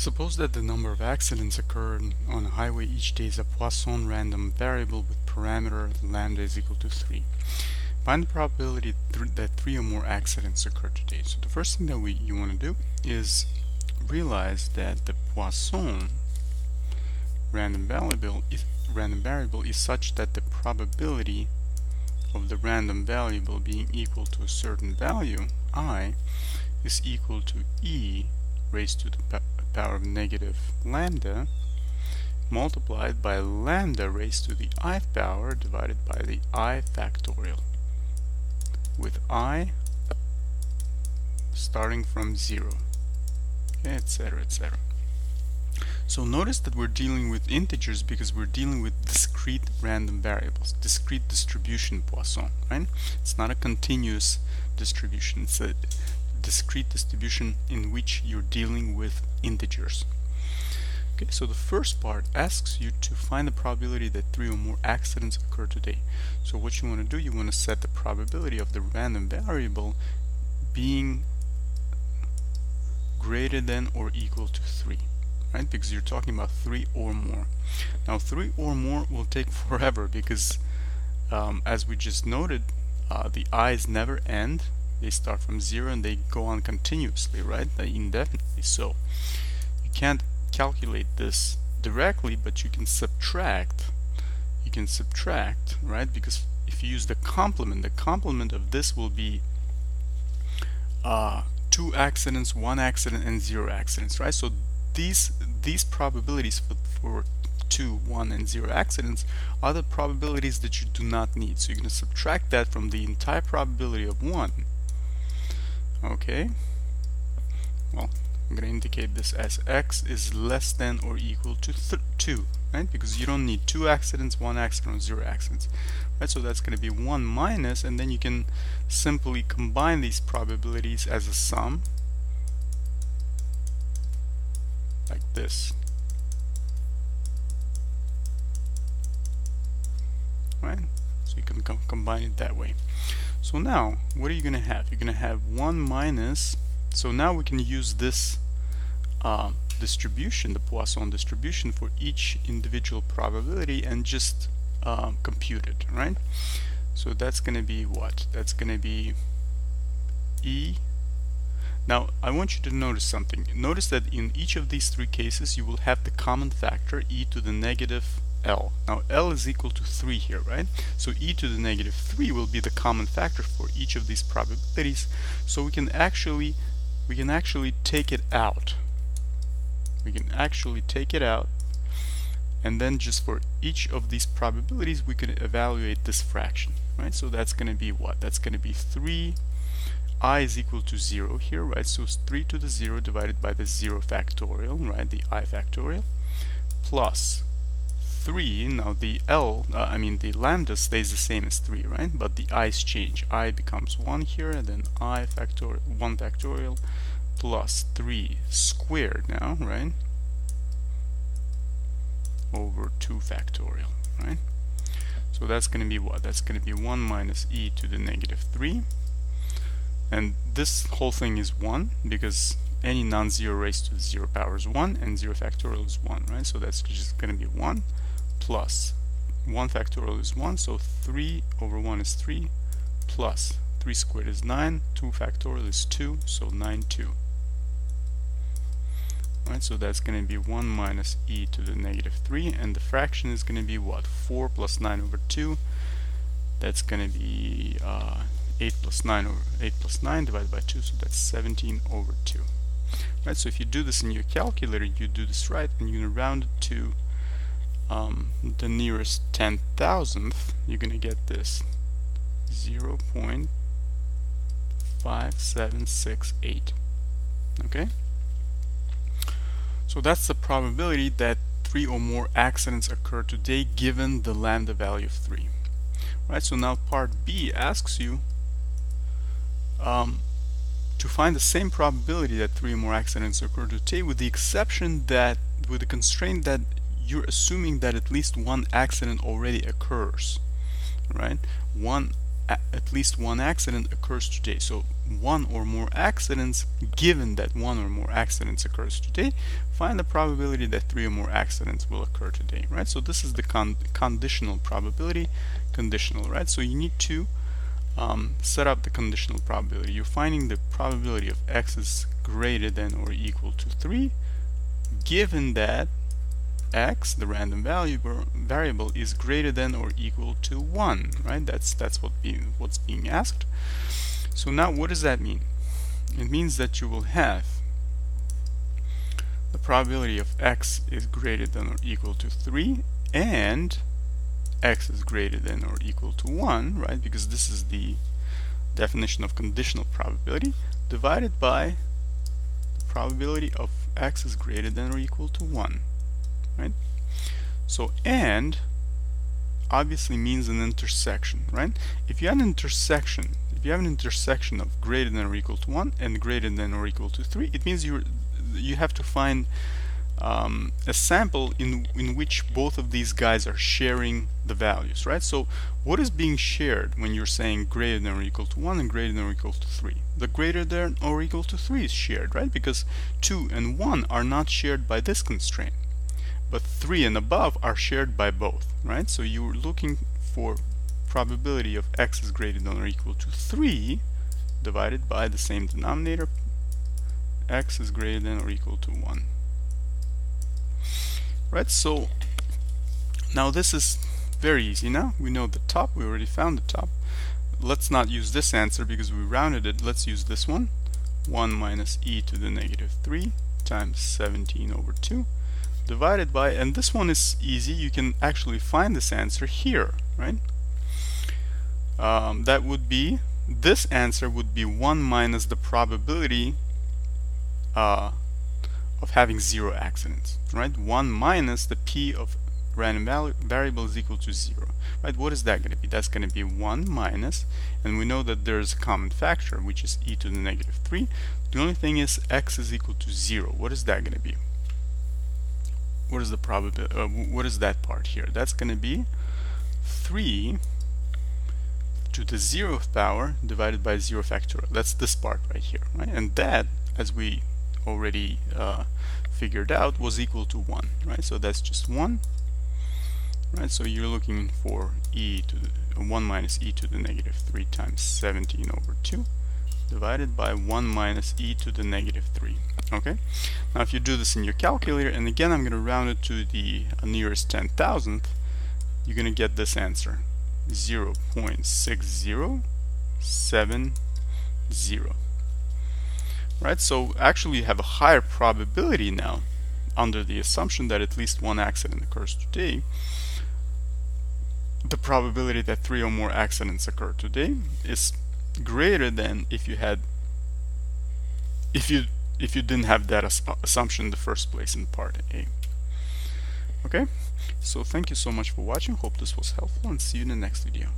Suppose that the number of accidents occurred on a highway each day is a Poisson random variable with parameter lambda is equal to 3. Find the probability that 3 or more accidents occur today. So the first thing that you want to do is realize that the Poisson random variable is such that the probability of the random variable being equal to a certain value, I, is equal to e raised to the power of negative lambda multiplied by lambda raised to the I-th power divided by the I factorial, with I starting from 0, okay, etc., etc. So notice that we're dealing with integers because we're dealing with discrete random variables, discrete distribution Poisson, right? It's not a continuous distribution, it's a discrete distribution in which you're dealing with integers. Okay, so the first part asks you to find the probability that 3 or more accidents occur today. So what you want to do, you want to set the probability of the random variable being greater than or equal to 3. Right? Because you're talking about 3 or more. Now 3 or more will take forever because as we just noted, the i's never end. They start from 0 and they go on continuously, right? Indefinitely. So you can't calculate this directly, but you can subtract. You can subtract, right? Because if you use the complement of this will be 2 accidents, 1 accident, and 0 accidents, right? So these probabilities for 2, 1, and 0 accidents are the probabilities that you do not need. So you're going to subtract that from the entire probability of 1. Okay. Well, I'm going to indicate this as x is less than or equal to 2, right? Because you don't need 2 accidents, 1 accident, or 0 accidents, right? So that's going to be 1 minus, and then you can simply combine these probabilities as a sum, like this, right? So you can combine it that way. So now, what are you going to have? You're going to have 1 minus, so now we can use this distribution, the Poisson distribution, for each individual probability and just compute it, right? So that's going to be what? That's going to be e. Now, I want you to notice something. Notice that in each of these 3 cases, you will have the common factor e to the negative L. Now, L is equal to 3 here, right? So e to the negative 3 will be the common factor for each of these probabilities. So we can actually take it out. We can actually take it out, and then just for each of these probabilities, we can evaluate this fraction, right? So that's going to be what? That's going to be 3. I is equal to 0 here, right? So it's 3 to the 0 divided by the 0 factorial, right? The I factorial, plus 3. Now the the lambda stays the same as 3, right? But the i's change. I becomes 1 here, and then I factorial, 1 factorial, plus 3 squared now, right? Over 2 factorial, right? So that's going to be what? That's going to be 1 minus e to the negative 3. And this whole thing is 1 because any non-zero raised to the 0 power is 1 and 0 factorial is 1, right? So that's just going to be 1 plus 1 factorial is 1, so 3 over 1 is 3, plus 3 squared is 9, 2 factorial is 2, so 9, 2. Right, so that's going to be 1 minus e to the negative 3, and the fraction is going to be what? 4 plus 9 over 2. That's going to be 8 plus 9 divided by 2, so that's 17 over 2. Right, so if you do this in your calculator, you do this right, and you're going to round it to the nearest 10,000th, you're going to get this 0.5768. Okay? So that's the probability that 3 or more accidents occur today given the lambda value of 3. Right, so now part B asks you to find the same probability that 3 or more accidents occur today, with the exception that, with the constraint that you're assuming that at least 1 accident already occurs, right? 1 at least one accident occurs today. So one or more accidents, given that one or more accidents occurs today, find the probability that 3 or more accidents will occur today, right? So this is the conditional probability, conditional, right? So you need to set up the conditional probability. You're finding the probability of x is greater than or equal to 3, given that x, the random variable, is greater than or equal to 1, right? That's what's being asked. So now what does that mean? It means that you will have the probability of x is greater than or equal to 3 and x is greater than or equal to 1, right? Because this is the definition of conditional probability, divided by the probability of x is greater than or equal to 1, right? So and obviously means an intersection, right? If you have an intersection, of greater than or equal to 1 and greater than or equal to 3, it means you have to find a sample in which both of these guys are sharing the values, right? So what is being shared when you're saying greater than or equal to 1 and greater than or equal to 3? The greater than or equal to 3 is shared, right? Because 2 and 1 are not shared by this constraint, but 3 and above are shared by both, right? So you're looking for probability of x is greater than or equal to 3 divided by the same denominator, x is greater than or equal to 1. Right, so now this is very easy. Now we know the top, we already found the top. Let's not use this answer because we rounded it. Let's use this one, 1 minus e to the negative 3 times 17 over 2 divided by, and this one is easy, you can actually find this answer here, right? That would be, this answer would be 1 minus the probability of having 0 accidents, right? 1 minus the p of random variable is equal to 0, right? What is that going to be? That's going to be 1 minus, and we know that there's a common factor, which is e to the negative 3. The only thing is x is equal to 0. What is that going to be? What is the probability? What is that part here? That's going to be 3 to the 0th power divided by 0 factorial. That's this part right here, right? And that, as we already figured out, was equal to 1, right? So that's just 1, right? So you're looking for e to the 1 minus e to the negative 3 times 17 over 2 divided by 1 minus e to the negative 3. Okay, now if you do this in your calculator, and again I'm going to round it to the nearest 10,000th, you're going to get this answer, 0.6070. Right, so actually you have a higher probability now, under the assumption that at least one accident occurs today. The probability that 3 or more accidents occur today is greater than if you didn't have that assumption in the first place in part A. Okay, so thank you so much for watching. Hope this was helpful, and see you in the next video.